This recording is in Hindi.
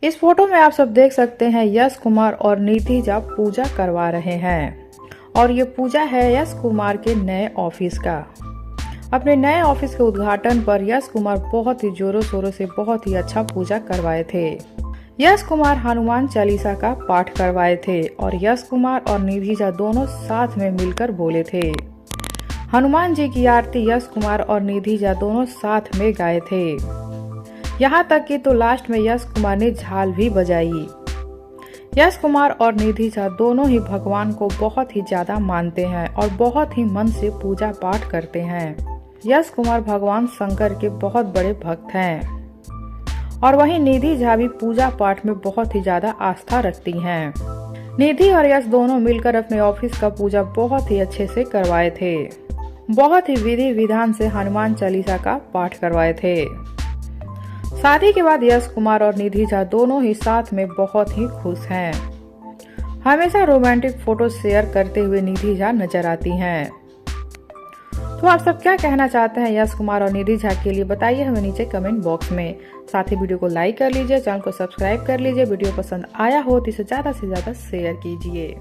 इस फोटो में आप सब देख सकते हैं यश कुमार और निधि झा पूजा करवा रहे हैं और ये पूजा है यश कुमार के नए ऑफिस का। अपने नए ऑफिस के उद्घाटन पर यश कुमार बहुत ही जोरों शोरों से बहुत ही अच्छा पूजा करवाए थे। यश कुमार हनुमान चालीसा का पाठ करवाए थे और यश कुमार और निधि झा दोनों साथ में मिलकर बोले थे। हनुमान जी की आरती यश कुमार और निधि झा दोनों साथ में गाए थे। यहाँ तक कि तो लास्ट में यश कुमार ने झाल भी बजाई। यश कुमार और निधि झा दोनों ही भगवान को बहुत ही ज्यादा मानते हैं और बहुत ही मन से पूजा पाठ करते हैं। यश कुमार भगवान शंकर के बहुत बड़े भक्त हैं और वहीं निधि झा भी पूजा पाठ में बहुत ही ज्यादा आस्था रखती हैं। निधि और यश दोनों मिलकर अपने ऑफिस का पूजा बहुत ही अच्छे से करवाए थे। बहुत ही विधि विधान से हनुमान चालीसा का पाठ करवाए थे। शादी के बाद यश कुमार और निधि झा दोनों ही साथ में बहुत ही खुश हैं। हमेशा रोमांटिक फोटो शेयर करते हुए निधि झा नजर आती हैं। तो आप सब क्या कहना चाहते हैं यश कुमार और निधि झा के लिए, बताइए हमें नीचे कमेंट बॉक्स में। साथ ही वीडियो को लाइक कर लीजिए, चैनल को सब्सक्राइब कर लीजिए। वीडियो पसंद आया हो तो इसे ज्यादा से ज्यादा शेयर कीजिए।